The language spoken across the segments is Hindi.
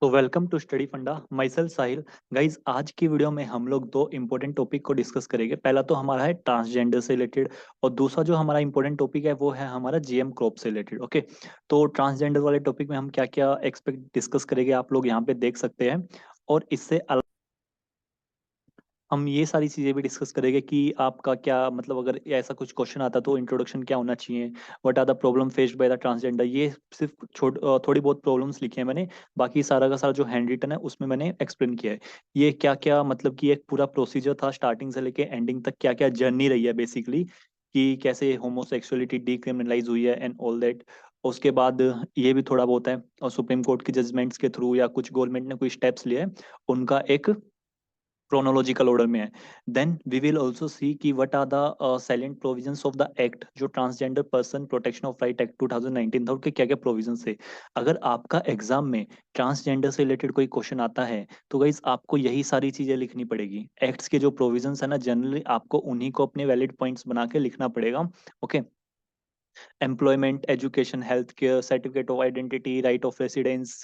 तो वेलकम टू स्टडी फंडा माई सेल्फ साहिल। गाइज आज की वीडियो में हम लोग दो इंपॉर्टेंट टॉपिक को डिस्कस करेंगे। पहला तो हमारा है ट्रांसजेंडर से रिलेटेड और दूसरा जो हमारा इंपॉर्टेंट टॉपिक है वो है हमारा जीएम क्रॉप से रिलेटेड। ओके, तो ट्रांसजेंडर वाले टॉपिक में हम क्या क्या एक्सपेक्ट डिस्कस करेंगे आप लोग यहाँ पे देख सकते हैं। और इससे हम ये सारी चीजें भी डिस्कस करेंगे कि आपका क्या मतलब अगर ऐसा कुछ क्वेश्चन आता तो इंट्रोडक्शन क्या होना चाहिए, what are the problem faced by the transgender. ये सिर्फ थोड़ी बहुत प्रॉब्लम्स लिखी है मैंने, बाकी सारा का सारा जो हैंड रिटन है उसमें मैंने एक्सप्लेन किया है। ये क्या क्या मतलब कि एक पूरा प्रोसीजर था स्टार्टिंग से लेके एंडिंग तक, क्या क्या जर्नी रही है बेसिकली, कि कैसे होमोसेक्सुअलिटी डीक्रिमिनलाइज हुई है एंड ऑल दैट। उसके बाद ये भी थोड़ा बहुत है और सुप्रीम कोर्ट की जजमेंट्स के थ्रू या कुछ गवर्नमेंट ने कोई स्टेप्स लिए हैं उनका एक क्रोनोलॉजिकल ऑर्डर में है। Then we will also see कि what are the salient provisions of the act, जो transgender person protection of right act 2019 था, उनके क्या क्या प्रोविजंस है। अगर आपका एग्जाम में ट्रांसजेंडर से रिलेटेड कोई क्वेश्चन आता है तो गाइस आपको यही सारी चीजें लिखनी पड़ेगी। एक्ट्स के जो प्रोविजंस है ना, जनरली आपको उन्हीं को अपने वैलिड पॉइंट्स बना के लिखना पड़ेगा। Okay, employment, education, healthcare, certificate of identity, right of residence,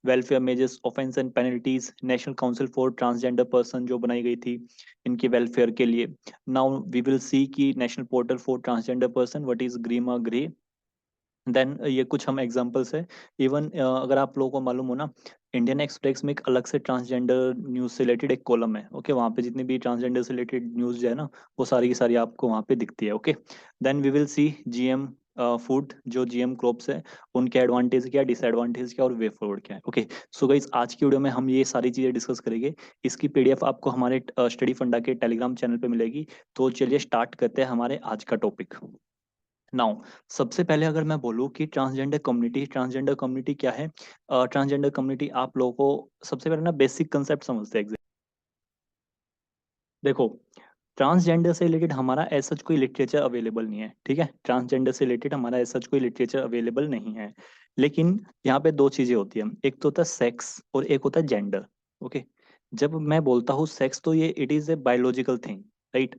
welfare measures, offense and penalties, national council for transgender person जो बनाई गई थी इनके वेलफेयर के लिए। नाउ वी विल सी कि national portal for transgender person what is Garima Greh. Then ये कुछ हम एग्जांपल्स है। इवन अगर आप लोगों को मालूम हो ना, इंडियन एक्सप्रेस में एक अलग से ट्रांसजेंडर न्यूज से रिलेटेड एक कॉलम है। ओके, वहाँ पे जितनी भी ट्रांसजेंडर से रिलेटेड न्यूज जो है ना, वो सारी की सारी आपको वहाँ पे दिखती है। Okay, then we will see GM food, जो जीएम क्रॉप्स है उनके एडवांटेज क्या, डिसएडवांटेज क्या और वे फॉरवर्ड क्या है। ओके, सो गाइस आज की वीडियो में हम ये सारी चीजें डिस्कस करेंगे। इसकी पीडीएफ आपको हमारे स्टडी फंडा के टेलीग्राम चैनल पे मिलेगी। तो चलिए स्टार्ट करते हैं हमारे आज का टॉपिक। नाउ सबसे पहले अगर मैं बोलूँ कि ट्रांसजेंडर कम्युनिटी क्या है। ट्रांसजेंडर कम्युनिटी आप लोगों को सबसे पहले ना बेसिक कंसेप्ट समझते हैं। देखो, ट्रांसजेंडर से रिलेटेड हमारा ऐसा कोई लिटरेचर अवेलेबल नहीं है। ठीक है, ट्रांसजेंडर से रिलेटेड हमारा ऐसा कोई लिटरेचर अवेलेबल नहीं है। लेकिन यहाँ पे दो चीजें होती हैं, एक तो होता है सेक्स और एक होता है जेंडर। ओके, जब मैं बोलता हूँ सेक्स तो ये it is a biological thing, right.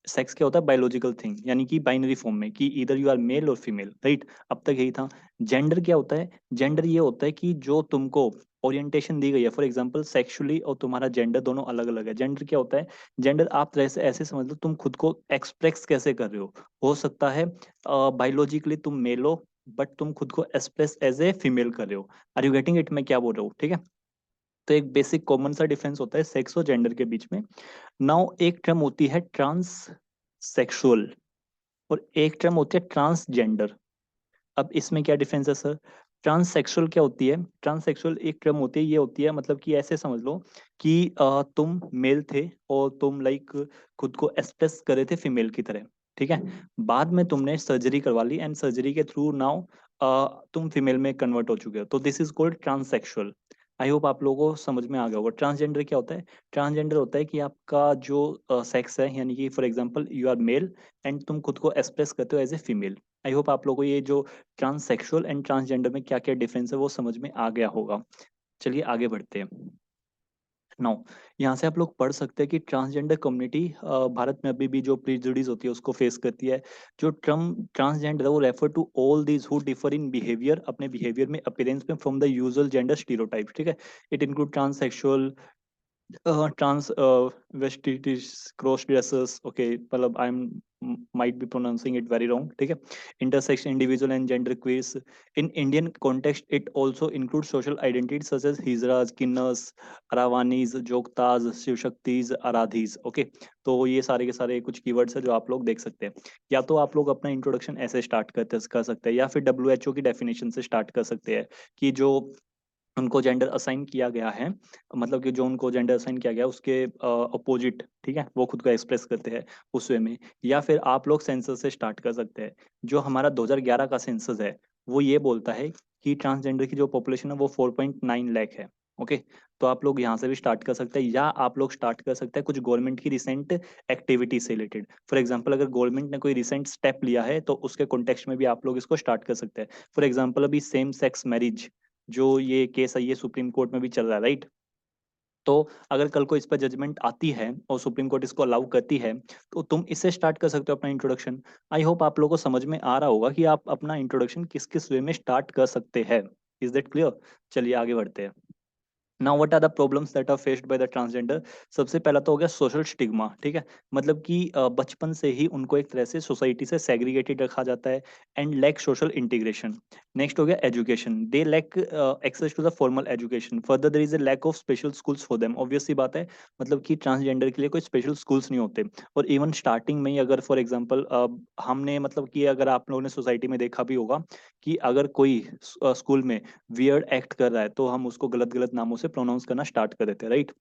Sex क्या होता है, बायोलॉजिकल थिंग, यानी कि बाइनरी फॉर्म में कि इधर यू आर मेल और फीमेल, राइट। अब तक यही था। जेंडर क्या होता है, जेंडर ये होता है कि जो तुमको ओरिएंटेशन दी गई है, फॉर एग्जांपल सेक्सुअली और तुम्हारा जेंडर दोनों अलग अलग है। जेंडर क्या होता है, जेंडर आप ऐसे ऐसे समझ लो तुम खुद को एक्सप्रेस कैसे कर रहे हो सकता है बायोलॉजिकली तुम मेल हो बट तुम खुद को एक्सप्रेस एज ए फीमेल कर रहे हो। आर यू गेटिंग इट, मैं क्या बोल रहा हूँ, ठीक है। तो एक बेसिक कॉमन सा डिफरेंस होता है सेक्स और जेंडर के बीच में। नाउ एक टर्म होती है ट्रांस सेक्सुअल और एक टर्म होती है ट्रांसजेंडर। अब इसमें क्या डिफरेंस है सर। ट्रांससेक्सुअल क्या होती है, ट्रांससेक्सुअल एक टर्म होती है, ये होती है मतलब कि ऐसे समझ लो कि तुम मेल थे और तुम लाइक खुद को एक्सप्रेस करे थे फीमेल की तरह। ठीक है, बाद में तुमने सर्जरी करवा ली एंड सर्जरी के थ्रू नाउ तुम फीमेल में कन्वर्ट हो चुके हो, तो this is called transsexual. I hope आप लोगों को समझ में आ गया होगा। ट्रांसजेंडर क्या होता है, ट्रांसजेंडर होता है कि आपका जो सेक्स है, यानी कि for example you are male and तुम खुद को एक्सप्रेस करते हो as a female. I hope आप लोगों को ये जो ट्रांससेक्सुअल एंड ट्रांसजेंडर में क्या क्या डिफरेंस है वो समझ में आ गया होगा। चलिए आगे बढ़ते हैं। नाउ यहाँ से आप लोग पढ़ सकते हैं कि ट्रांसजेंडर कम्युनिटी भारत में अभी भी जो प्रिजुडिस होती है उसको फेस करती है। जो टर्म ट्रांसजेंडर है वो refer to all these who differ in behaviour, अपने बिहेवियर में अपीयरेंस में from the usual gender stereotype. ठीक है, it include transsexual, trans vestiges, cross dressers, okay, मतलब I'm might be pronouncing it very wrong, ठीक है। Intersex individual and gender queers. In Indian context, it also includes social identities such as Hijras, Kinnars, Aravanis, Jogtas, Shivshaktis, Aradhis. Okay, तो ये सारे के सारे कुछ कीवर्ड्स है जो आप लोग देख सकते हैं। या तो आप लोग अपना इंट्रोडक्शन ऐसे स्टार्ट कर सकते हैं या फिर डब्ल्यू की डेफिनेशन से स्टार्ट कर सकते हैं कि जो उनको जेंडर असाइन किया गया है, मतलब कि जो उनको जेंडर असाइन किया गया है उसके अपोजिट, ठीक है, वो खुद को एक्सप्रेस करते हैं उस वे में। या फिर आप लोग सेंसस से स्टार्ट कर सकते हैं। जो हमारा 2011 का सेंसस है वो ये बोलता है कि ट्रांसजेंडर की जो पॉपुलेशन है वो 4.9 लाख है। ओके, तो आप लोग यहाँ से भी स्टार्ट कर सकते हैं या आप लोग स्टार्ट कर सकते हैं कुछ गवर्नमेंट की रिसेंट एक्टिविटी से रिलेटेड। फॉर एग्जांपल अगर गवर्नमेंट ने कोई रिसेंट स्टेप लिया है तो उसके कॉन्टेक्स्ट में भी आप लोग इसको स्टार्ट कर सकते हैं। फॉर एग्जांपल अभी सेम सेक्स मैरिज जो ये केस है ये सुप्रीम कोर्ट में भी चल रहा है, राइट। तो अगर कल को इस पर जजमेंट आती है और सुप्रीम कोर्ट इसको अलाउ करती है तो तुम इससे स्टार्ट कर सकते हो अपना इंट्रोडक्शन। आई होप आप लोगों को समझ में आ रहा होगा कि आप अपना इंट्रोडक्शन किस किस वे में स्टार्ट कर सकते हैं। Is that clear. चलिए आगे बढ़ते हैं। Now what are the problems that are faced by the transgender. सबसे पहला तो हो गया सोशल स्टिग्मा, ठीक है, मतलब कि बचपन से ही उनको एक तरह से सोसाइटी से सेग्रीगेटेड रखा जाता है and lack social integration. Next हो गया education, they lack access to the formal education, further there is a lack of special schools for them. Obvious सी बात है, मतलब कि ट्रांसजेंडर के लिए कोई स्पेशल स्कूल्स नहीं होते। और इवन स्टार्टिंग में ही अगर फॉर एग्जांपल हमने मतलब कि अगर आप लोगों ने सोसाइटी में देखा भी होगा कि अगर कोई स्कूल में वियर्ड एक्ट कर रहा है तो हम उसको गलत गलत नामों से प्रोनाउंस करना स्टार्ट कर देते हैं, राइट।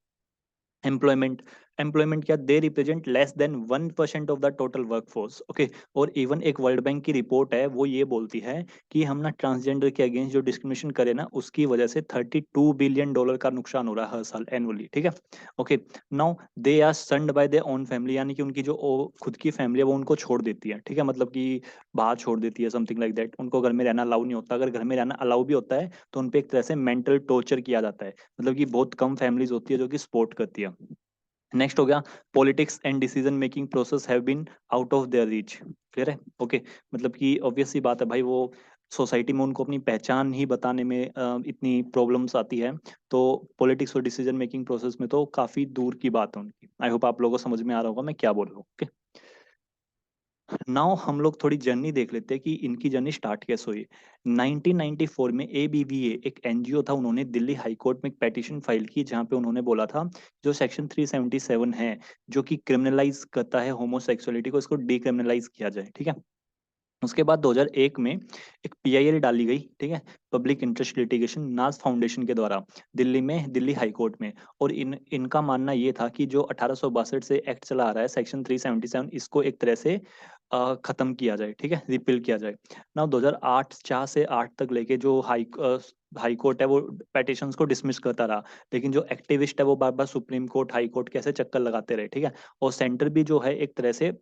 एम्प्लॉयमेंट, एम्प्लॉयमेंट क्या, they represent less than 1% of the total workforce, okay. और इवन एक वर्ल्ड बैंक की रिपोर्ट है, वो ये बोलती है कि हम ना ट्रांसजेंडर के अगेंस्ट जो डिस्क्रिमिनेशन करे ना, उसकी वजह से $32 बिलियन का नुकसान हो रहा है हर साल एनुअली, ठीक है। Okay, now they are shunned by their own family, यानी कि उनकी जो खुद की फैमिली है वो उनको छोड़ देती है, ठीक है, मतलब कि बाहर छोड़ देती है, समथिंग लाइक दैट। उनको घर में रहना अलाउ नहीं होता, अगर घर में रहना अलाउ भी होता है तो उनपे एक तरह से मेंटल टॉर्चर किया जाता है, मतलब कि बहुत कम फैमिलीज होती है जो कि सपोर्ट करती है। नेक्स्ट हो गया politics and decision making process have been out of their reach, clear है, ओके। मतलब कि ऑब्वियस सी बात है भाई, वो सोसाइटी में उनको अपनी पहचान ही बताने में इतनी प्रॉब्लम्स आती है, तो पॉलिटिक्स और डिसीजन मेकिंग प्रोसेस में तो काफी दूर की बात है उनकी। आई होप आप लोगों को समझ में आ रहा होगा मैं क्या बोल रहा हूँ, ओके। नाउ हम लोग थोड़ी जर्नी देख लेते हैं कि इनकी जर्नी स्टार्ट कैसे हुई। 1994 में एबीवीए एक एनजीओ था, उन्होंने दिल्ली हाई कोर्ट में एक पेटिशन फाइल की जहां पे उन्होंने बोला था जो सेक्शन 377 है जो कि क्रिमिनलाइज करता है होमोसेक्सुअलिटी को, इसको डिक्रिमिनलाइज किया जाए, ठीक है। उसके बाद 2001 में एक पीआईएल डाली गई, ठीक है, पब्लिक इंटरेस्ट लिटिगेशन, नाज फाउंडेशन के द्वारा दिल्ली में, दिल्ली हाई कोर्ट में। और इनका मानना ये था कि जो 1862 से एक्ट चला आ रहा है सेक्शन 377, इसको एक तरह से खत्म किया जाए, ठीक है, रिपील किया जाए ना। 2008 4 से 8 तक लेके जो हाई कोर्ट है वो पेटिशंस को डिसमिस करता रहा, लेकिन जो एक्टिविस्ट है वो बार बार सुप्रीम कोर्ट, हाई कोर्ट कैसे चक्कर लगाते रहे, ठीक है। और सेंटर भी जो है एक तरह से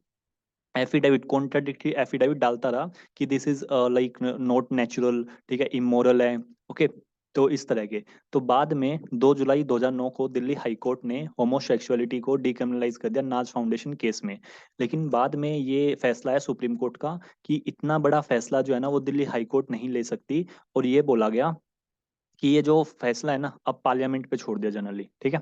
एफिडेविट, कॉन्ट्राडिक्टरी एफिडेविट डालता रहा कि this is like not natural, ठीक है, इमोरल है, ओके। तो इस तरह के, तो बाद में 2 जुलाई 2009 को दिल्ली हाई कोर्ट ने होमोसेक्सुअलिटी को डिक्रिमिनलाइज कर दिया नाज फाउंडेशन केस में। लेकिन बाद में ये फैसला है सुप्रीम कोर्ट का कि इतना बड़ा फैसला जो है ना वो दिल्ली हाई कोर्ट नहीं ले सकती, और ये बोला गया कि ये जो फैसला है ना अब पार्लियामेंट पे छोड़ दिया जनरली, ठीक है।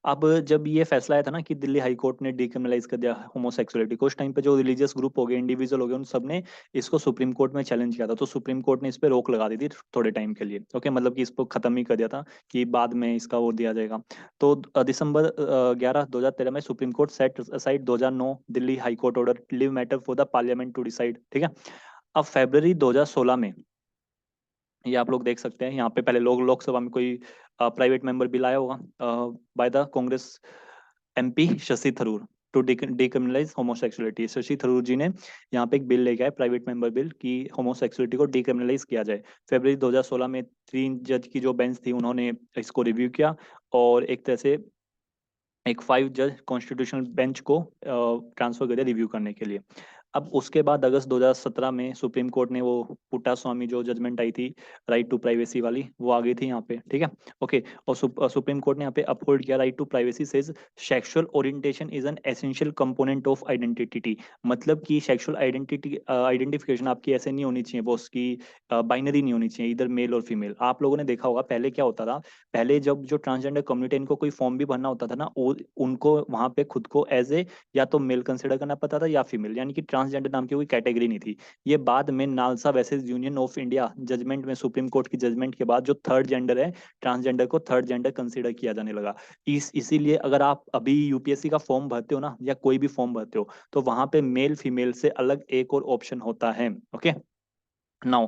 अब जब ये फैसला आया था ना कि दिल्ली हाई कोर्ट ने डिक्रिमिनलाइज कर दिया होमोसेक्सुअलिटी को, उस टाइम पे जो रिलीजियस ग्रुप हो गए, इंडिविजुअल हो गए, उन सब ने इसको सुप्रीम कोर्ट में चैलेंज किया था, तो सुप्रीम कोर्ट ने इस पे रोक लगा दी थी थोड़े टाइम के लिए, ओके, मतलब कि इसको खत्म ही कर दिया था कि बाद में इसका वो दिया जाएगा। तो दिसंबर 11 2013 में supreme court set aside 2009 Delhi high court order leave matter for the parliament to decide, ठीक है। अब फरवरी 2016 में, ये आप लोग देख सकते हैं यहाँ पे, पहले लोग लोकसभा में कोई प्राइवेट मेंबर बिल आया होगा by the Congress MP Shashi Tharoor to decriminalise homosexuality. Shashi Tharoor ji ने यहाँ पे एक बिल लेके आए, प्राइवेट मेंबर बिल, कि होमोसेक्सुअलिटी को डिक्रिमिनलाइज किया जाए। फरवरी 2016 में 3 जज की जो बेंच थी उन्होंने इसको रिव्यू किया, और एक तरह से एक 5 जज कॉन्स्टिट्यूशनल बेंच को ट्रांसफर कर दिया रिव्यू करने के लिए। अब उसके बाद अगस्त 2017 में सुप्रीम कोर्ट ने वो पुट्टा स्वामी जो जजमेंट आई थी राइट टू प्राइवेसी वाली, वो आ गई थी यहाँ पे, ठीक है, ओके। और सुप्रीम कोर्ट ने यहाँ पे अपहोल्ड किया right to privacy, says sexual orientation is an essential component of identity. मतलब कि सेक्सुअल आइडेंटिटी आइडेंटिफिकेशन आपकी ऐसे नहीं होनी चाहिए, वो उसकी बाइनरी नहीं होनी चाहिए, इधर मेल और फीमेल। आप लोगों ने देखा होगा पहले क्या होता था, पहले जब जो ट्रांसजेंडर कम्युनिटी इनको कोई फॉर्म भी भरना होता था ना, उनको वहां पे खुद को एज ए या तो मेल कंसिडर करना पड़ता था या फीमेल, यानी कि ट्रांसजेंडर नाम की कोई कैटेगरी नहीं थी। ये बाद में NALSA versus Union of India judgment में, सुप्रीम कोर्ट की जजमेंट के बाद जो थर्ड जेंडर है, ट्रांसजेंडर को थर्ड जेंडर कंसिडर किया जाने लगा। इसीलिए अगर आप अभी यूपीएससी का फॉर्म भरते हो ना, या कोई भी फॉर्म भरते हो, तो वहां पे मेल फीमेल से अलग एक और ऑप्शन होता है, ओके। नाउ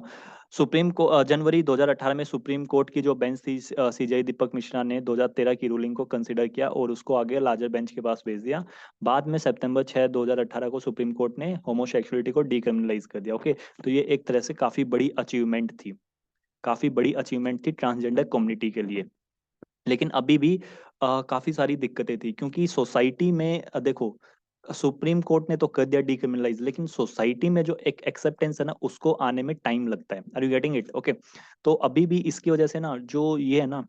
सुप्रीम को जनवरी 2018 में सुप्रीम कोर्ट की जो बेंच थी सीजेआई दीपक मिश्रा ने 2013 की रूलिंग को कंसिडर किया और उसको आगे लार्जर बेंच के पास भेज दिया। बाद में सितंबर 6 2018 को सुप्रीम कोर्ट ने होमोसेक्सुअलिटी को डिक्रिमिनलाइज कर दिया, ओके। तो ये एक तरह से काफी बड़ी अचीवमेंट थी, काफी बड़ी अचीवमेंट थी ट्रांसजेंडर कम्युनिटी के लिए। लेकिन अभी भी काफी सारी दिक्कतें थी, क्योंकि सोसाइटी में देखो, सुप्रीम कोर्ट ने तो कर दिया डिक्रिमिनलाइज, लेकिन सोसाइटी में जो एक एक्सेप्टेंस है ना उसको आने में टाइम लगता है। Are you getting it, okay. तो अभी भी इसकी वजह से ना जो ये है ना,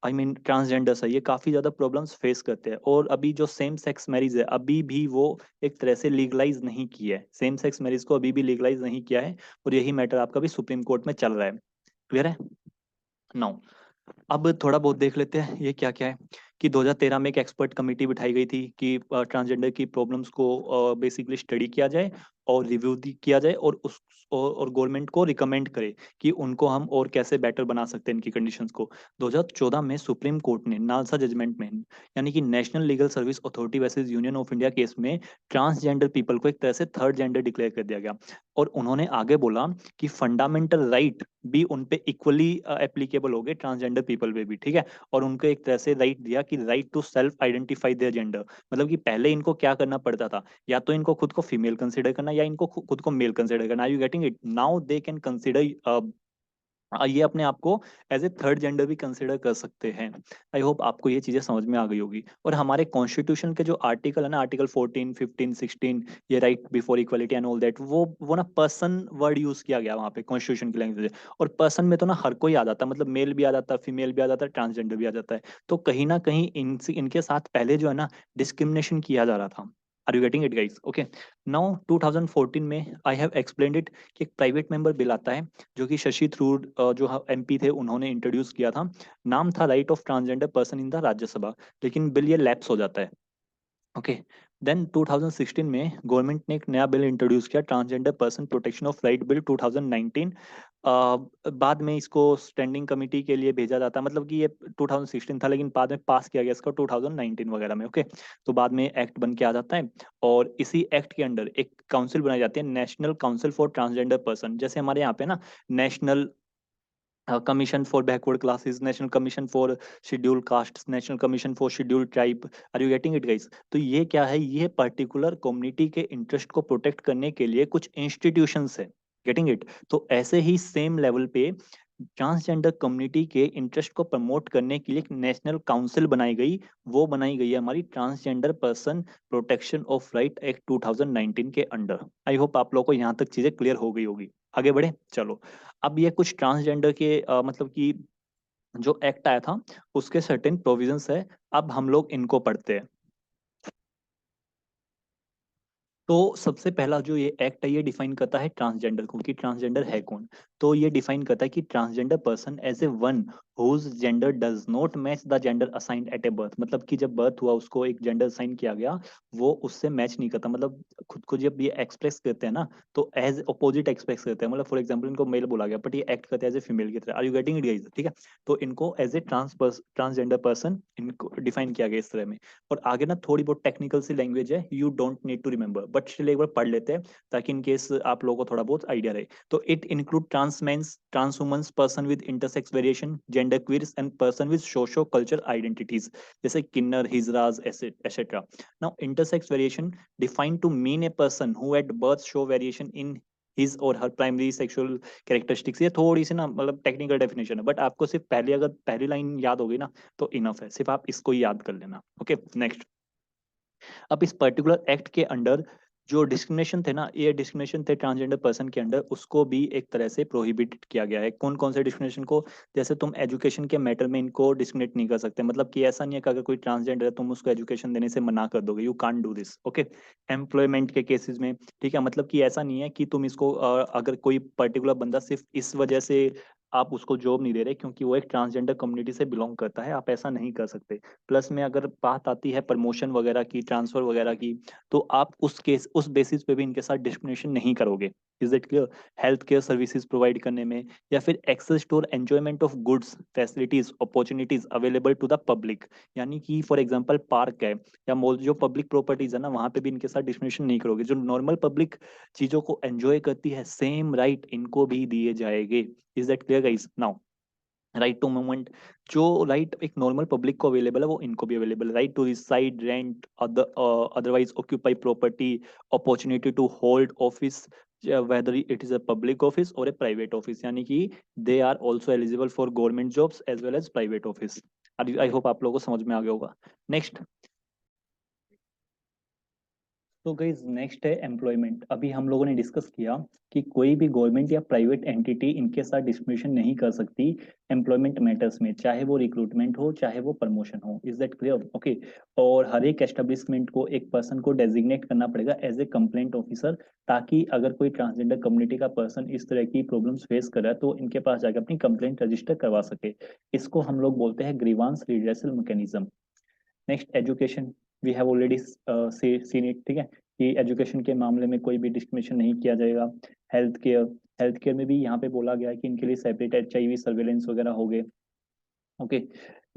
आई मीन ट्रांसजेंडर्स है, ये काफी ज्यादा प्रॉब्लम्स फेस करते हैं। और अभी जो सेम सेक्स मैरिज है अभी भी वो एक तरह से लीगलाइज नहीं की है, सेम सेक्स मैरिज को अभी भी लीगलाइज नहीं किया है, और यही मैटर आपका भी सुप्रीम कोर्ट में चल रहा है, क्लियर है। नाउ अब थोड़ा बहुत देख लेते हैं ये क्या क्या है कि 2013 में एक एक्सपर्ट कमेटी बिठाई गई थी कि ट्रांसजेंडर की प्रॉब्लम्स को बेसिकली स्टडी किया जाए और रिव्यू किया जाए और उस और गवर्नमेंट को रिकमेंड करे कि उनको हम और कैसे बेटर बना सकते हैं इनकी कंडीशंस को। 2014 में सुप्रीम कोर्ट ने नालसा जजमेंट में यानी कि national legal service authority versus union of India case में ट्रांसजेंडर पीपल को एक तरह से थर्ड जेंडर डिक्लेयर कर दिया गया। और उन्होंने आगे बोला कि फंडामेंटल राइट भी उन पे इक्वली एप्लीकेबल हो गए ट्रांसजेंडर पीपल पे भी, ठीक है। और उनको एक तरह से राइट दिया कि right to self identify their gender, मतलब कि पहले इनको क्या करना पड़ता था, या तो इनको खुद को फीमेल कंसिडर करना या इनको खुद को मेल कंसिडर करना। Are you getting it? Now they can consider ये अपने आप को एज ए थर्ड जेंडर भी कंसिडर कर सकते हैं। आई होप आपको ये चीजें समझ में आ गई होगी। और हमारे कॉन्स्टिट्यूशन के जो आर्टिकल है ना, आर्टिकल 14, 15, 16, ये right before equality and all that, वो ना पर्सन वर्ड यूज किया गया वहाँ पे कॉन्स्टिट्यूशन की लैंग्वेज। और पर्सन में तो ना हर कोई आ जाता है, मतलब मेल भी आ जाता है, फीमेल भी आ जाता है, ट्रांसजेंडर भी आ जाता है। तो कहीं ना कहीं इनके साथ पहले जो है ना डिस्क्रिमिनेशन किया जा रहा था। Are you getting it guys? Okay. Now 2014 में आई हैव एक्सप्लेन्ड इट कि एक प्राइवेट मेंबर बिल आता है जो कि शशि थरूर जो एमपी थे उन्होंने इंट्रोड्यूस किया था। नाम था right of transgender person in the Rajya Sabha, लेकिन बिल ये लैप्स हो जाता है। ओके। देन 2016 में गवर्नमेंट ने एक नया बिल इंट्रोड्यूस किया, transgender person protection of right bill 2019। बाद में इसको स्टैंडिंग कमेटी के लिए भेजा जाता है, मतलब कि ये 2016 था लेकिन बाद में पास किया गया इसको 2019 वगैरह में। ओके। तो बाद में एक्ट बन के आ जाता है और इसी एक्ट के अंडर एक काउंसिल बनाई जाती है, national council for transgender person. जैसे हमारे यहाँ पे ना national commission for backward classes, national commission for schedule caste, national commission for schedule tribe. Are you getting it guys? तो ये क्या है, ये पर्टिकुलर कम्युनिटी के इंटरेस्ट को प्रोटेक्ट करने के लिए कुछ इंस्टीट्यूशंस है। Getting it? तो ऐसे ही सेम लेवल पे ट्रांसजेंडर कम्युनिटी के इंटरेस्ट को प्रमोट करने के लिए एक नेशनल काउंसिल बनाई गई। वो बनाई गई है हमारी transgender person protection of right act 2019 के अंडर। आई होप आप लोगों को यहाँ तक चीजें क्लियर हो गई होगी। आगे बढ़े चलो। अब ये कुछ ट्रांसजेंडर के मतलब कि जो एक्ट आया था उसके सर्टेन प्रोविजंस है। अब हम लोग इनको पढ़ते हैं। तो सबसे पहला जो ये एक्ट है ये डिफाइन करता है ट्रांसजेंडर को कि ट्रांसजेंडर है कौन। तो ये डिफाइन करता है कि transgender person as a one whose gender does not match the gender assigned at a birth, मतलब कि जब बर्थ हुआ उसको एक जेंडर असाइन किया गया, वो उससे मैच नहीं करता। मतलब खुद को जब ये एक्सप्रेस करते हैं ना तो एज अपोजिट एक्सप्रेस करते हैं। मतलब फॉर एग्जाम्पल इनको मेल बोला गया बट ये एक्ट करते हैं एज ए फीमेल की तरह। Are you getting it guys? ठीक है। तो इनको एज ए ट्रांसजेंडर पर्सन इनको डिफाइन किया गया इस तरह में। और आगे ना थोड़ी बहुत टेक्निकल सी लैंग्वेज है, you don't need to remember, but still एक बार पढ़ लेते हैं ताकि इन केस आप लोगों को थोड़ा बहुत आइडिया रहे। तो it include trans mens, trans womens, person with intersex variation, gender queers and person with socio cultural identities जैसे kinnar, hijras etcetera. Now intersex variation defined to mean a person who at birth show variation in his or her primary sexual characteristics. ये थोड़ी सी ना मतलब टेक्निकल डेफिनेशन है, बट आपको सिर्फ पहली अगर पहली लाइन याद होगी ना तो इनफ है, सिर्फ आप इसको ही याद कर लेना। Okay next. अब इस पर्टिकुलर एक्ट के अंडर जो डिस्क्रिमिनेशन थे ना, ये डिस्क्रिमिनेशन थे ट्रांसजेंडर पर्सन के अंडर, उसको भी एक तरह से प्रोहिबिटेड किया गया है। कौन कौन से डिस्क्रिमिनेशन को? जैसे तुम एजुकेशन के मैटर में इनको डिस्क्रिमिनेट नहीं कर सकते, मतलब कि ऐसा नहीं है कि अगर कोई ट्रांसजेंडर है तुम उसको एजुकेशन देने से मना कर दोगे, you can't do this. Okay. Employment के केसेस में, ठीक है, मतलब कि ऐसा नहीं है कि तुम इसको अगर कोई पर्टिकुलर बंदा सिर्फ इस वजह से आप उसको जॉब नहीं दे रहे क्योंकि वो एक ट्रांसजेंडर कम्युनिटी से बिलोंग करता है, आप ऐसा नहीं कर सकते। प्लस में अगर बात आती है प्रमोशन वगैरह की, ट्रांसफर वगैरह की, तो आप उस बेसिस पे भी इनके साथ डिस्क्रिमिनेशन नहीं करोगे। Is it clear? Health care services provide करने में, या फिर access to enjoyment of goods, facilities, opportunities available to the public, यानी कि फॉर एग्जांपल पार्क है या मॉल, जो पब्लिक प्रॉपर्टीज है ना, वहां पे भी इनके साथ डिस्क्रिमिनेशन नहीं करोगे। जो नॉर्मल पब्लिक चीजों को एंजॉय करती है सेम राइट इनको भी दिए जाएंगे। Is that clear guys? Now right to movement, जो राइट एक नॉर्मल पब्लिक को अवेलेबल है वो इनको भी अवेलेबल है। Right to reside, rent, otherwise occupy property, opportunity to hold office, whether it is a public office or a private office, यानी कि they are also eligible for government jobs as well as private office। I hope आप लोगों को समझ में आ गया होगा। नेक्स्ट। तो गाइस नेक्स्ट है एम्प्लॉयमेंट। अभी हम लोगों ने डिस्कस किया कि कोई भी गवर्नमेंट या प्राइवेट एंटिटी इनके साथ डिस्क्रिमिनेशन नहीं कर सकती एम्प्लॉयमेंट मैटर्स में, चाहे वो रिक्रूटमेंट हो चाहे वो प्रमोशन हो। Is that clear? ओके। और हर एक एस्टेब्लिशमेंट को एक पर्सन को डेजिग्नेट करना पड़ेगा एज ए कंप्लेंट ऑफिसर, ताकि अगर कोई ट्रांसजेंडर कम्युनिटी का पर्सन इस तरह की प्रॉब्लम्स फेस कर रहा है तो इनके पास जाकर अपनी कंप्लेंट रजिस्टर करवा सके। इसको हम लोग बोलते हैं grievance redressal mechanism. Next education, we have already seen it, ठीक है, कि एजुकेशन के मामले में कोई भी डिस्क्रिमिनेशन नहीं किया जाएगा। हेल्थ केयर, हेल्थ केयर में भी यहाँ पे बोला गया है कि इनके लिए सेपरेट HIV सर्वेलेंस वगैरह हो गए। ओके।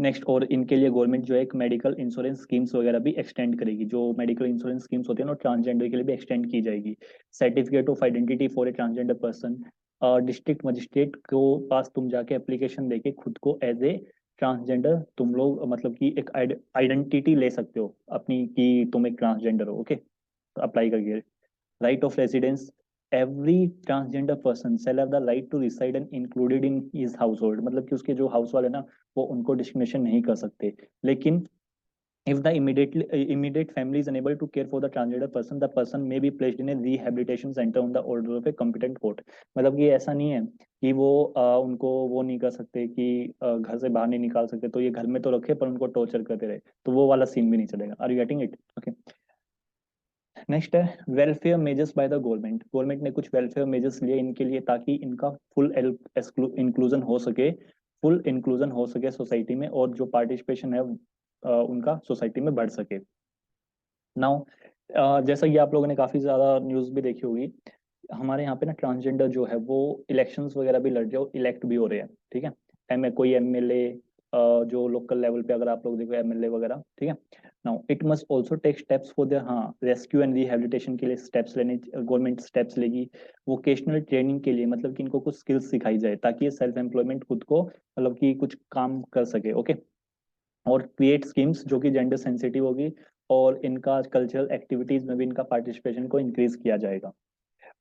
नेक्स्ट, और इनके लिए गवर्नमेंट जो है एक मेडिकल इंश्योरेंस स्कीम्स वगैरह भी एक्सटेंड करेगी। जो मेडिकल इंश्योरेंस स्कीम्स होती है ना ट्रांसजेंडर के लिए भी एक्सटेंड की जाएगी। Certificate of identity for a transgender person, district magistrate को पास तुम जाके एप्लीकेशन देके खुद को एज ए ट्रांसजेंडर तुम लोग मतलब कि एक आइडेंटिटी ले सकते हो अपनी कि तुम एक ट्रांसजेंडर हो। ओके, अप्लाई करके। Right of residence, every transgender person shall have the right to reside and included in his household, मतलब कि उसके जो हाउस वाले ना वो उनको डिस्क्रिमिनेशन नहीं कर सकते। लेकिन if the immediate family is unable to care for the transgender person, the person may be placed in a rehabilitation center on the order of a competent court। मतलब कि ऐसा नहीं है कि वो उनको वो नहीं कर सकते कि घर से बाहर नहीं निकाल सकते, तो ये घर में तो रखे पर उनको टॉर्चर करते रहे, तो वो वाला सीन भी नहीं चलेगा। Are you getting it? Okay. Next है welfare measures by the government. Government ने कुछ वेलफेयर मेजर्स लिए इनके लिए, ताकि इनका फुल इंक्लूजन हो सके, फुल इंक्लूजन हो सके सोसाइटी में, और जो पार्टिसिपेशन है उनका सोसाइटी में बढ़ सके। नाउ जैसा कि आप लोगों ने काफी ज्यादा न्यूज भी देखी होगी, हमारे यहाँ पे ना ट्रांसजेंडर जो है वो इलेक्शंस वगैरह भी लड़ रहे हो, इलेक्ट भी हो रहे हैं, ठीक है। कोई MLA, जो लोकल लेवल पे अगर आप लोग देखो MLA वगैरह, ठीक है। Now it must also take steps for the, हाँ, रेस्क्यू एंड रिहेबिलिटेशन के लिए स्टेप्स लेने, गवर्नमेंट स्टेप्स लेगी। वोकेशनल ट्रेनिंग के लिए, मतलब कि इनको कुछ स्किल्स सिखाई जाए ताकि ये सेल्फ एम्प्लॉयमेंट खुद को मतलब कि कुछ काम कर सके। ओके। और क्रिएट स्कीम्स जो कि जेंडर सेंसिटिव होगी, और इनका कल्चरल एक्टिविटीज में भी इनका पार्टिसिपेशन को इंक्रीज किया जाएगा।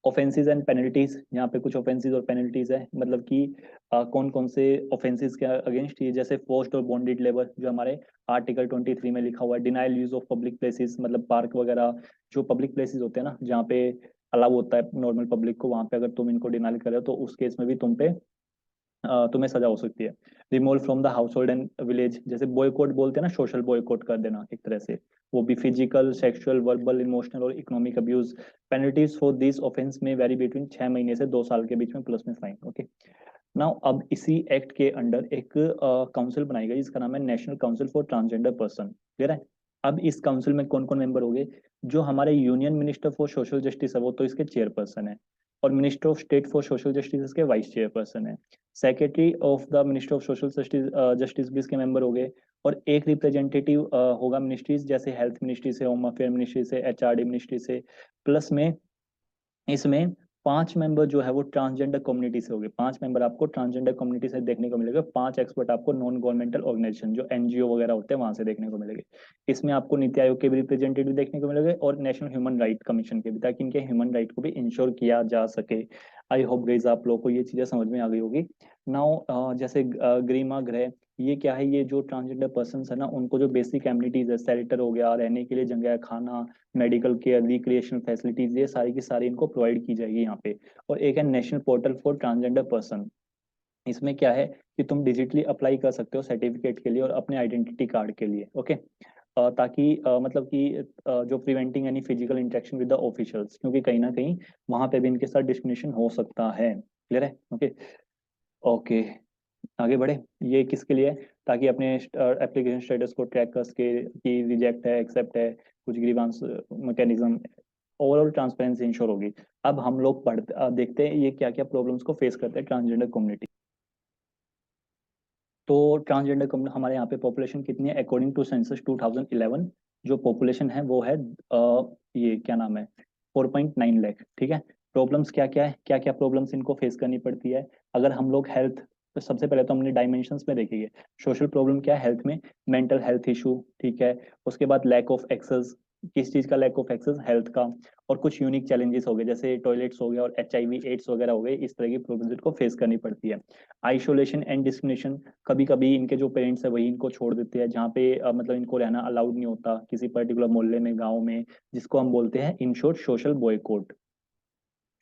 ऑफेंसेस एंड पेनल्टीज, यहाँ पे कुछ ऑफेंसेस और पेनल्टीज है, मतलब कि कौन कौन से ऑफेंसेस के अगेंस्ट ये, जैसे फोर्स्ड और बॉन्डेड लेबर जो हमारे आर्टिकल 23 में लिखा हुआ है। Denial use of public places, मतलब पार्क वगैरह जो पब्लिक प्लेसेस होते हैं ना जहाँ पे अलाउ होता है नॉर्मल पब्लिक को, वहां पे अगर तुम इनको डिनाइल कर रहे हो तो उस केस में भी तुम्हें सजा हो सकती है। Removal from the house hold and village, जैसे बॉयकॉट बोलते हैं ना, सोशल बॉयकॉट कर देना एक तरह से, वो भी फिजिकल, सेक्सुअल, वर्बल, इमोशनल और economic abuse. Penalties for this offence में वेरी बिटवीन 6 महीने से 2 साल के बीच में, प्लस में फाइन। ओके। नाउ अब इसी एक्ट के अंडर एक काउंसिल बनाई गई जिसका नाम है national council for transgender person. Clear है? अब इस काउंसिल में कौन कौन मेंबर होंगे? जो हमारे union minister for social justice है वो तो इसके चेयरपर्सन है, और minister of state for social justice इसके वाइस चेयरपर्सन है। Secretary of the minister of social justice justice भी इसके मेंबर हो गए। और एक रिप्रेजेंटेटिव होगा मिनिस्ट्रीज, जैसे हेल्थ मिनिस्ट्री से, होम अफेयर मिनिस्ट्री से, HRD मिनिस्ट्री से। प्लस में इसमें 5 मेंबर जो है वो ट्रांसजेंडर कम्युनिटी से होंगे। 5 मेंबर आपको ट्रांसजेंडर कम्युनिटी से देखने को मिलेगा। 5 एक्सपर्ट आपको नॉन गवर्नमेंटल ऑर्गेनाइजेशन जो NGO वगैरह होते हैं वहां से देखने को मिलेंगे। इसमें आपको नीति आयोग के भी रिप्रेजेंटेटिव देखने को मिलेंगे, और नेशनल ह्यूमन राइट कमीशन के भी, ताकि इनके ह्यूमन राइट को भी इंश्योर किया जा सके। आई होप गाइस आप लोगों को ये चीजें समझ में आ गई होगी। नाउ जैसे गरिमा गृह, ये क्या है? ये जो ट्रांसजेंडर पर्सन है ना उनको जो बेसिक एमिनिटीज है, शेल्टर हो गया, रहने के लिए जगह, खाना, मेडिकल केयर, रिक्रिएशनल फैसिलिटीज, ये सारी की सारी इनको प्रोवाइड की जाएगी यहाँ पे। और एक है national portal for transgender person. इसमें क्या है कि तुम डिजिटली अप्लाई कर सकते हो सर्टिफिकेट के लिए और अपने आइडेंटिटी कार्ड के लिए। ओके। ताकि मतलब कि जो preventing any physical interaction with the officials, क्योंकि कहीं ना कहीं वहां पे भी इनके साथ डिस्क्रिमिनेशन हो सकता है। क्लियर है? ओके। ओके, आगे बढ़े। ये किसके लिए? ताकि अपने एप्लीकेशन स्टेटस को ट्रैक कर सके कि रिजेक्ट है, एक्सेप्ट है, कुछ grievance mechanism, overall transparency ensure होगी। अब हम लोग देखते हैं ये क्या क्या प्रॉब्लम्स को फेस करते हैं ट्रांसजेंडर कम्युनिटी। तो ट्रांसजेंडर कम्युनिटी हमारे यहाँ पे पॉपुलेशन कितनी है? अकॉर्डिंग टू सेंसस 2011 जो पॉपुलेशन है वो है ये क्या नाम है, 4.9 लाख। ठीक है। प्रॉब्लम्स क्या क्या है, क्या क्या प्रॉब्लम्स इनको फेस करनी पड़ती है? अगर हम लोग हेल्थ, तो सबसे पहले तो हमने डायमेंशंस में देखेंगे। सोशल प्रॉब्लम क्या है हेल्थ में? मेंटल हेल्थ इशू, ठीक है। उसके बाद लैक ऑफ एक्सेस, किस चीज का लैक ऑफ एक्सेस, हेल्थ का, और कुछ यूनिक चैलेंजेस हो गए जैसे टॉयलेट्स हो गया और HIV एड्स वगैरह हो गए, इस तरह की प्रॉब्लम्स को फेस करनी पड़ती है। आइसोलेशन एंड डिस्क्रिमिनेशन, कभी कभी इनके जो पेरेंट्स है वही इनको छोड़ देते हैं जहाँ पे मतलब इनको रहना अलाउड नहीं होता किसी पर्टिकुलर मोहल्ले में, गाँव में, जिसको हम बोलते हैं in short social boycott,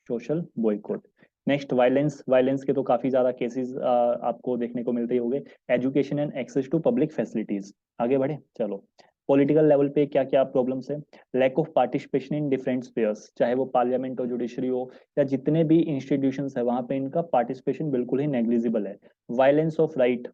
social boycott. Next violence, violence के तो काफी ज्यादा केसेस आपको देखने को मिलते ही होंगे। Education and access to public facilities, आगे बढ़े चलो। पॉलिटिकल लेवल पे क्या क्या प्रॉब्लम्स है, lack of participation in different spheres, चाहे वो पार्लियामेंट हो, जुडिशरी हो, या जितने भी इंस्टीट्यूशंस है वहां पे इनका पार्टिसिपेशन बिल्कुल ही नेग्लिजिबल है। वायलेंस ऑफ राइट,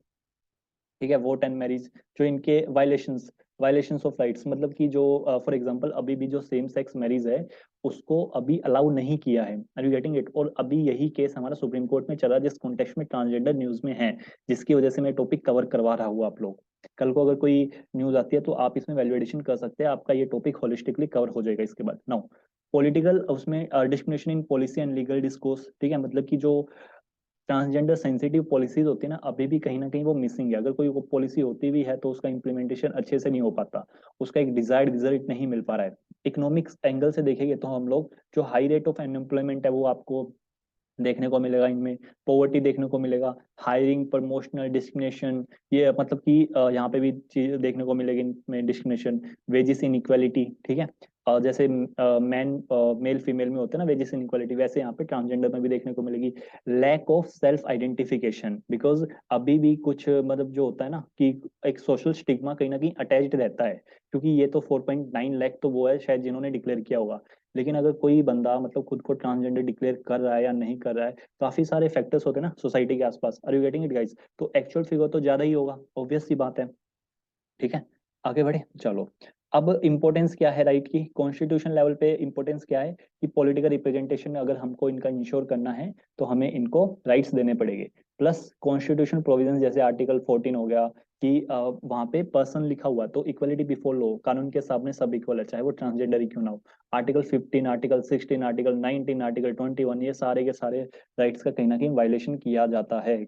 ठीक है, वोट एंड मैरिज, जो इनके वायलेशंस, वायलेशंस ऑफ राइट्स, मतलब कि जो फॉर एग्जांपल अभी भी जो सेम सेक्स मैरिज है उसको अभी अलाउ नहीं किया है, आर यू गेटिंग इट, और अभी यही केस हमारा सुप्रीम कोर्ट में चला जिस कॉन्टेक्स्ट में ट्रांसजेंडर न्यूज में है, जिसकी वजह से मैं टॉपिक कवर करवा रहा हूँ आप लोग। कल को अगर कोई न्यूज आती है तो आप इसमें वैल्यूएशन कर सकते हैं, आपका ये टॉपिक होलिस्टिकली कवर हो जाएगा इसके बाद। नाउ पॉलिटिकल, उसमें discrimination in policy and legal discourse, ठीक है, मतलब कि जो ट्रांसजेंडर सेंसिटिव पॉलिसीज होती है ना, अभी भी कहीं ना कहीं वो मिसिंग है, अगर कोई वो पॉलिसी होती भी है तो उसका इम्प्लीमेंटेशन अच्छे से नहीं हो पाता, उसका एक डिजायर्ड रिजल्ट नहीं मिल पा रहा है। इकोनॉमिक्स एंगल से देखेंगे तो हम लोग, जो हाई रेट ऑफ अनएम्प्लॉयमेंट है वो आपको देखने को मिलेगा इनमें, पॉवर्टी देखने को मिलेगा, हायरिंग, प्रमोशनल डिस्क्रिमिनेशन, ये मतलब कि यहाँ पे भी चीज देखने को मिलेगी इनमें, डिस्क्रिमिनेशन, वेजेस इनइक्वालिटी, ठीक है, जैसे मैन मेल फीमेल में होता है ना वेजेस इनइक्वालिटी, वैसे यहाँ पे ट्रांसजेंडर में भी देखने को मिलेगी। Lack of self identification, because अभी भी कुछ मतलब जो होता है ना कि एक सोशल स्टिग्मा कहीं ना कहीं अटैच्ड रहता है, क्योंकि ये तो 4.9 लाख तो वो है शायद जिन्होंने डिक्लेयर किया होगा, लेकिन अगर कोई बंदा मतलब खुद को ट्रांसजेंडर डिक्लेयर कर रहा है या नहीं कर रहा है, काफी सारे फैक्टर्स होते हैं ना सोसाइटी के आसपास, are you getting it guys, तो एक्चुअल फिगर तो ज्यादा ही होगा, ऑब्वियस सी बात है, ठीक है। आगे बढ़े चलो। अब इंपॉर्टेंस क्या है राइट की, कॉन्स्टिट्यूशन लेवल पे इंपॉर्टेंस क्या है कि पॉलिटिकल रिप्रेजेंटेशन में अगर हमको इनका इंश्योर करना है तो हमें इनको राइट्स देने पड़ेंगे, प्लस कॉन्स्टिट्यूशन प्रोविजन जैसे आर्टिकल 14 हो गया कि वहां पे पर्सन लिखा हुआ तो इक्वलिटी बिफोर लॉ, कानून के सामने सब इक्वल है चाहे वो ट्रांसजेंडर ही क्यों ना हो। आर्टिकल 15, आर्टिकल 16, आर्टिकल 19, आर्टिकल 21, ये सारे के सारे राइट्स का कहीं ना कहीं वायलेशन किया जाता है।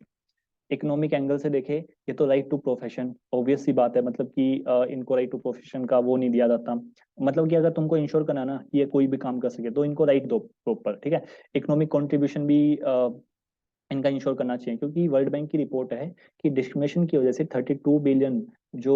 इकोनॉमिक एंगल से देखे, ये तो राइट टू प्रोफेशन, ऑब्वियस सी बात है, मतलब कि इनको राइट टू प्रोफेशन का वो नहीं दिया जाता, मतलब कि अगर तुमको इंश्योर करना ना कि ये कोई भी काम कर सके तो इनको राइट दो प्रॉपर, ठीक है। इकोनॉमिक कंट्रीब्यूशन भी इनका इंश्योर करना चाहिए, क्योंकि वर्ल्ड बैंक की रिपोर्ट है कि डिस्क्रिमिनेशन की वजह से 32 बिलियन जो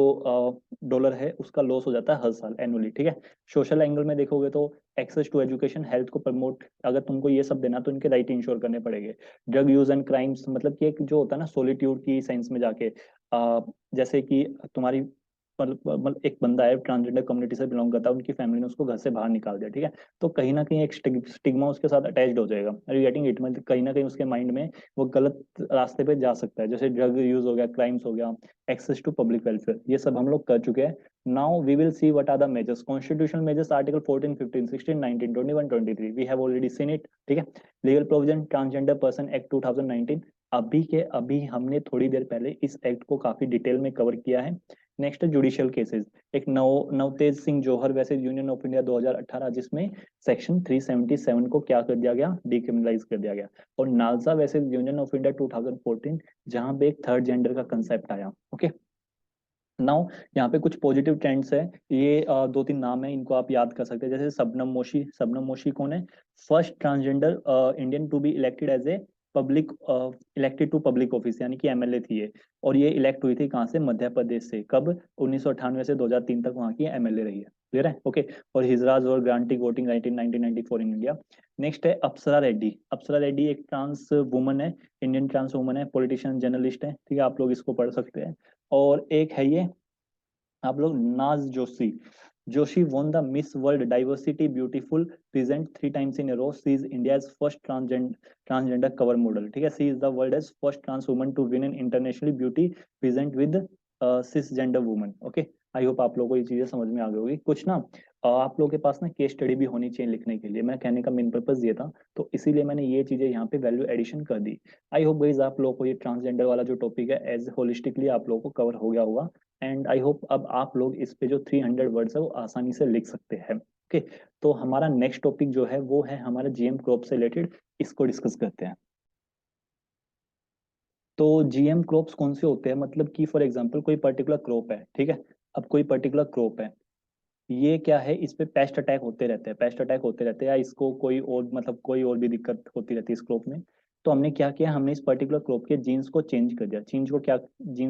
डॉलर है उसका लॉस हो जाता है हर साल एनुअली, ठीक है। सोशल एंगल में देखोगे तो एक्सेस टू एजुकेशन, हेल्थ को प्रमोट, अगर तुमको ये सब देना तो इनके राइट इंश्योर करने पड़ेंगे। ड्रग यूज एंड क्राइम्स, मतलब कि एक जो होता है ना सोलिट्यूड की सेंस में जाके, जैसे कि तुम्हारी मतलब एक बंदा है ट्रांसजेंडर कम्युनिटी से बिलोंग करता है, उनकी फैमिली ने उसको घर से बाहर निकाल दिया, ठीक है, तो कहीं ना कहीं एक स्टिग्मा उसके साथ अटैच्ड हो जाएगा, आर यू गेटिंग इट, मतलब कहीं ना कहीं उसके माइंड में वो गलत रास्ते पे जा सकता है, जैसे ड्रग यूज हो गया, क्राइम्स हो गया, एक्सेस टू पब्लिक वेलफेयर, ये सब हम लोग कर चुके हैं। Now we will see what are the measures, constitutional measures, article 14, 15, 16, 19, 21, 23, we have already seen it, ठीक है। Legal provision, transgender person act 2019, अभी के अभी हमने थोड़ी देर पहले इस एक्ट को काफी डिटेल में कवर किया है। नेक्स्ट जुडिशियल केसेस, एक नवतेज सिंह जौहर वैसे यूनियन ऑफ इंडिया 2018, जिसमें सेक्शन 377 को क्या कर दिया गया, डिक्रिमिनलाइज कर दिया गया, और नालसा वैसे यूनियन ऑफ इंडिया 2014, जहां पे एक थर्ड जेंडर का कंसेप्ट आया, ओके। नाउ यहाँ पे कुछ पॉजिटिव ट्रेंड्स है, ये दो तीन नाम है, इनको आप याद कर सकते हैं, जैसे शबनम मोशी, शबनम मोशी कौन है, first transgender Indian to be elected as a public, elected to public office, यानी कि MLA थी ये, और ये इलेक्ट हुई थी कहाँ से, मध्य प्रदेश से, कब, 1998 से 2003 तक वहाँ की MLA रही है, क्लियर है, ओके। और हिजराज और granting voting 1994 in India. Next है अप्सरा रेड्डी, अप्सरा रेड्डी एक ट्रांस वुमन है, इंडियन ट्रांस वुमन है, पॉलिटिशियन, जर्नलिस्ट है, ठीक है, आप लोग इसको पढ़ सकते हैं। और एक है ये आप लोग नाज Joshi, Joshi won the Miss World Diversity Beautiful present 3 times in a row. She is India's first transgender cover model. ठीक है, she is the world's first trans woman to win an internationally beauty present with cisgender woman. Okay, I hope आप लोगों को ये चीजें समझ में आ गई होगी कुछ ना। आप लोगों के पास ना केस स्टडी भी होनी चाहिए लिखने के लिए, मैं कहने का मेन पर्पज ये था, तो इसीलिए मैंने ये चीजें यहाँ पे वैल्यू एडिशन कर दी। आई होप गाइस आप लोगों को ये ट्रांसजेंडर वाला जो टॉपिक है एज होलिस्टिकली आप लोगों को कवर हो गया होगा, एंड आई होप अब आप लोग इस पे जो 300 वर्ड्स है वो आसानी से लिख सकते हैं, ओके। तो हमारा नेक्स्ट टॉपिक जो है वो है हमारा GM क्रॉप से रिलेटेड, इसको डिस्कस करते हैं। तो GM क्रॉप्स कौन से होते हैं, मतलब कि फॉर एग्जांपल कोई पर्टिकुलर क्रॉप है, ठीक है, अब कोई पर्टिकुलर क्रॉप है, ये क्या है, इस पे पेस्ट अटैक होते रहते हैं, पेस्ट अटैक होते रहते हैं, या इसको कोई और मतलब कोई और भी दिक्कत होती रहती है इस क्रॉप में। तो हमने क्या किया, हमने इस पर्टिकुलर क्रॉप के जीन्स को चेंज कर दिया, जीन्स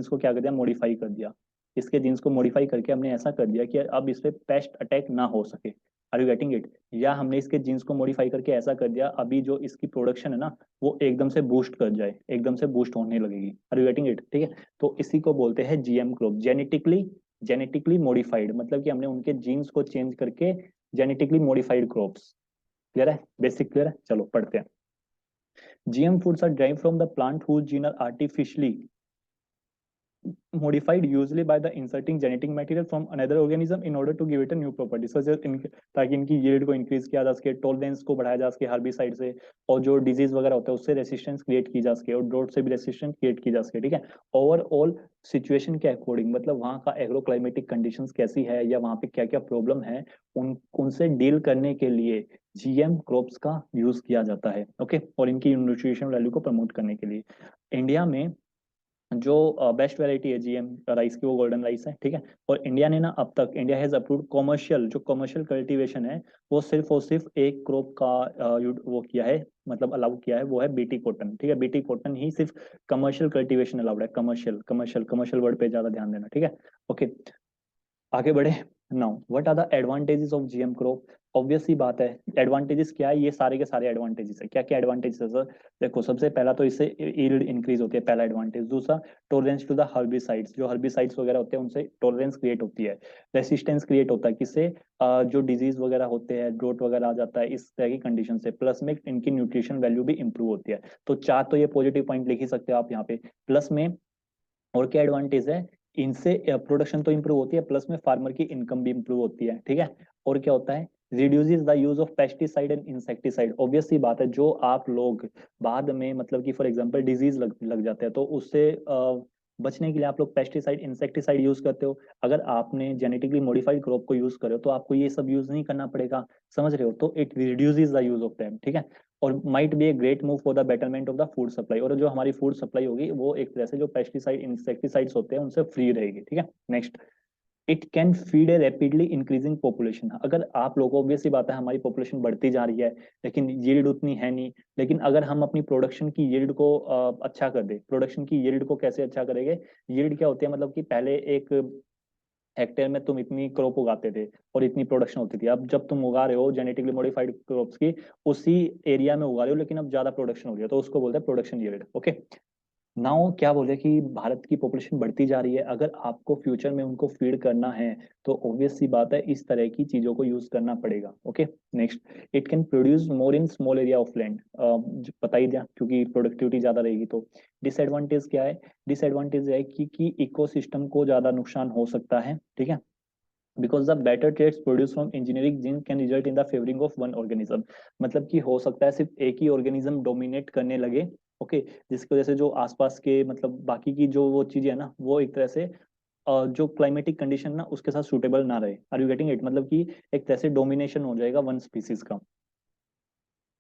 को क्या कर दिया, मॉडिफाई कर दिया। इसके जीन्स को मॉडिफाई करके हमने ऐसा कर दिया कि अब इस पे पेस्ट अटैक ना हो सके। Are you getting it? या हमने इसके जीन्स को मॉडिफाई करके ऐसा कर दिया, अभी जो इसकी प्रोडक्शन है ना, वो एकदम से बूस्ट कर जाए, एकदम से बूस्ट होने लगेगी। Are you getting it? ठीक है, तो इसी को बोलते हैं जीएम क्रॉप, जेनेटिकली मॉडिफाइड, मतलब कि हमने उनके जीन्स को चेंज करके जेनेटिकली मॉडिफाइड क्रॉप्स। क्लियर है? बेसिक क्लियर है? चलो पढ़ते हैं। GM foods are derived from the plant whose gene are artificially modified usually by the inserting genetic material from another organism in order to give it a new property such as ताकि इनकी yield को increase किया जा सके, टॉलरेंस को बढ़ाया जा सके हर्बिसाइड से, और जो डिजीज वगैरह होता है उससे रेसिस्टेंस क्रिएट की जा सके, और ड्रोट से भी रेसिस्टेंस क्रिएट की जा सके। ठीक है, ओवरऑल सिचुएशन के अकॉर्डिंग, मतलब वहाँ का एग्रो क्लाइमेटिक कंडीशंस कैसी है या वहाँ पे क्या क्या प्रॉब्लम है, उनसे डील करने के लिए जीएम क्रॉप्स का यूज किया जाता है। ओके, और इनकी न्यूट्रिशन वैल्यू को प्रमोट करने के लिए इंडिया में जो बेस्ट वैरायटी है जीएम राइस की, वो गोल्डन राइस है। ठीक है, और इंडिया ने ना अब तक, इंडिया हैज अप्रूव्ड कॉमर्शियल, जो कॉमर्शियल कल्टीवेशन है वो सिर्फ और सिर्फ एक क्रॉप का वो किया है, मतलब अलाउ किया है, वो है बीटी कॉटन। ठीक है, बीटी कॉटन ही सिर्फ कमर्शियल कल्टीवेशन अलाउड है, कमर्शियल कमर्शियल कमर्शियल वर्ड पे ज्यादा ध्यान देना। ठीक है, ओके, आगे बढ़े। Now what are the advantages of GM crop? Obvious सी बात है, एडवांटेजेस क्या है, ये सारे के सारे एडवांटेजेस है। क्या क्या एडवांटेजेस है सर? देखो, सबसे पहला तो इससे यील्ड इंक्रीज होती है, पहला एडवांटेज। दूसरा, टॉलरेंस टू द हर्बिसाइड्स, जो हर्बिसाइड्स वगैरह होते हैं उनसे टॉलरेंस क्रिएट होती है। रेसिस्टेंस क्रिएट होता है, किससे? जो डिजीज वगैरह होते हैं, ड्रोट वगैरह आ जाता है इस तरह की कंडीशन से। प्लस में इनकी न्यूट्रिशन वैल्यू भी इंप्रूव होती है। तो चार तो ये पॉजिटिव पॉइंट लिख ही सकते हो आप यहाँ पे। प्लस में और क्या एडवांटेज है, इनसे प्रोडक्शन तो इंप्रूव होती है, प्लस में फार्मर की इनकम भी इंप्रूव होती है। ठीक है, और क्या होता है, reduces the use of pesticide and insecticide. Obvious सी बात है, जो आप लोग बाद में मतलब कि फॉर एग्जांपल डिजीज लग जाते हैं, तो उससे बचने के लिए आप लोग पेस्टिसाइड इंसेक्टिसाइड यूज करते हो। अगर आपने जेनेटिकली मॉडिफाइड क्रॉप को यूज करे हो तो आपको ये सब यूज नहीं करना पड़ेगा। समझ रहे हो? तो it reduces the use of time. ठीक है, और might be a great move for the betterment of the food supply, और जो हमारी फूड सप्लाई होगी वो एक तरह से जो पेस्टिसाइड इंसेक्टिसाइड्स होते हैं उनसे फ्री रहेगी। ठीक है, next, it can feed A rapidly increasing population. अगर आप लोगों, ऑब्वियसली बात है, हमारी पॉपुलेशन बढ़ती जा रही है लेकिन यील्ड उतनी है नहीं, लेकिन अगर हम अपनी प्रोडक्शन की यील्ड को अच्छा कर दे, प्रोडक्शन की यील्ड को कैसे अच्छा करेंगे? यील्ड क्या होती है, मतलब कि पहले एक हेक्टेयर में तुम इतनी क्रॉप उगाते थे और इतनी प्रोडक्शन होती थी, अब जब तुम उगा रहे हो जेनेटिकली मॉडिफाइड क्रॉप्स की, उसी एरिया में उगा रहे हो लेकिन अब ज्यादा प्रोडक्शन हो रही है, तो उसको बोलते हैं प्रोडक्शन यील्ड। ओके, नाउ क्या बोले कि भारत की पॉपुलेशन बढ़ती जा रही है, अगर आपको फ्यूचर में उनको फीड करना है तो ऑब्वियस सी बात है इस तरह की चीजों को यूज करना पड़ेगा। Okay, next, it can produce more in small area of land. बता ही दिया, क्योंकि प्रोडक्टिविटी ज्यादा रहेगी। तो डिसएडवांटेज क्या है? डिसएडवांटेज है कि इकोसिस्टम को ज्यादा नुकसान हो सकता है। ठीक है, because the better traits produce from engineering gene can result in the favouring of one organism. मतलब कि हो सकता है सिर्फ एक ही ऑर्गेनिज्म डोमिनेट करने लगे। ओके, जिसकी वजह से जो आसपास के मतलब बाकी की जो वो चीजें है ना, वो एक तरह से जो क्लाइमेटिक कंडीशन ना उसके साथ सूटेबल ना रहे। Are you getting it? मतलब कि एक तरह से डोमिनेशन हो जाएगा वन स्पीसीज का।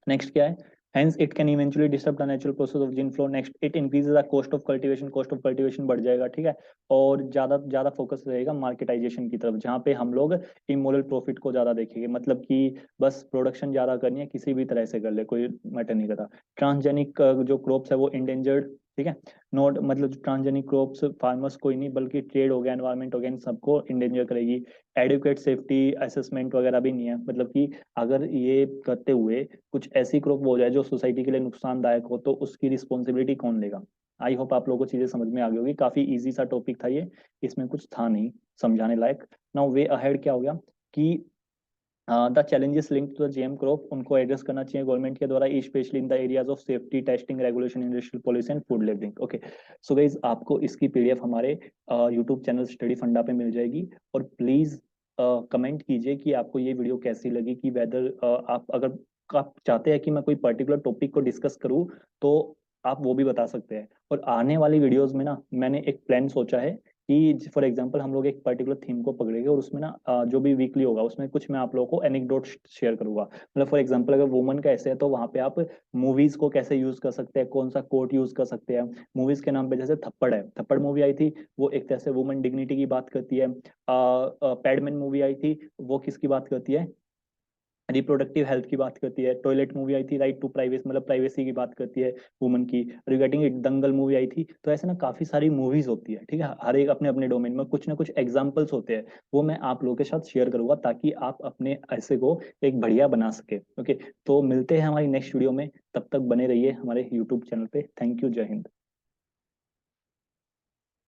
नेक्स्ट क्या है, hence it can eventually disturb the natural process of gene flow. Next, it increases the cost of cultivation, cost of cultivation बढ़ जाएगा। ठीक है, और ज्यादा ज्यादा फोकस रहेगा मार्केटाइजेशन की तरफ, जहाँ पे हम लोग इमोरल प्रॉफिट को ज्यादा देखेंगे, मतलब कि बस प्रोडक्शन ज्यादा करनी है, किसी भी तरह से कर ले, कोई मैटर नहीं करता। ट्रांसजेनिक जो क्रॉप्स है वो इंडेंजर्ड। ठीक है, नॉट मतलब ट्रांसजेनिक क्रॉप्स फार्मर्स को ही नहीं बल्कि ट्रेड हो गया, एनवायरमेंट हो गया, इन सबको इंडेंजर करेगी। एडुकेट सेफ्टी असेसमेंट वगैरह भी नहीं है, मतलब कि अगर ये करते हुए कुछ ऐसी क्रॉप हो जाए जो सोसाइटी के लिए नुकसानदायक हो तो उसकी रिस्पॉन्सिबिलिटी कौन लेगा? आई होप आप लोगों को चीजें समझ में आ गई होगी, काफी इजी सा टॉपिक था ये, इसमें कुछ था नहीं समझाने लायक। नाउ वे अहेड क्या हो गया कि the challenges link to the GM crop, उनको एड्रेस करना चाहिए गवर्नमेंट के द्वारा, specially in the areas of safety testing regulation industrial policy and food labelling. Okay, so guys आपको इसकी पीडीएफ हमारे यूट्यूब चैनल स्टडी फंडा पे मिल जाएगी। और प्लीज कमेंट कीजिए कि आपको ये वीडियो कैसी लगी, कि वेदर आप अगर आप चाहते हैं कि मैं कोई पर्टिकुलर टॉपिक को डिस्कस करूं तो आप वो भी बता सकते हैं। और आने वाली वीडियोस में ना मैंने एक प्लान सोचा है कि फॉर एग्जांपल हम लोग एक पर्टिकुलर थीम को पकड़ेंगे और उसमें ना जो भी वीकली होगा उसमें कुछ मैं आप लोगों को एनेक्डोट शेयर करूंगा। मतलब फॉर एग्जांपल अगर वुमन का ऐसे है तो वहां पे आप मूवीज को कैसे यूज कर सकते हैं, कौन सा कोट यूज कर सकते हैं। मूवीज के नाम पे जैसे थप्पड़ है, थप्पड़ मूवी आई थी, वो एक तरह से वुमन डिग्निटी की बात करती है। पैडमैन मूवी आई थी, वो किसकी बात करती है, रिप्रोडक्टिव हेल्थ की बात करती है। टॉयलेट मूवी आई थी, राइट टू प्राइवेसी मतलब प्राइवेसी की बात करती है वुमन की। रिगार्डिंग इट दंगल मूवी आई थी। तो ऐसे ना काफी सारी मूवीज होती है, ठीक है, हर एक अपने अपने डोमेन में कुछ ना कुछ एग्जाम्पल्स होते हैं, वो मैं आप लोगों के साथ शेयर करूंगा ताकि आप अपने ऐसे को एक बढ़िया बना सके। ओके, तो मिलते हैं हमारी नेक्स्ट वीडियो में, तब तक बने रहिए हमारे यूट्यूब चैनल पे। थैंक यू, जय हिंद।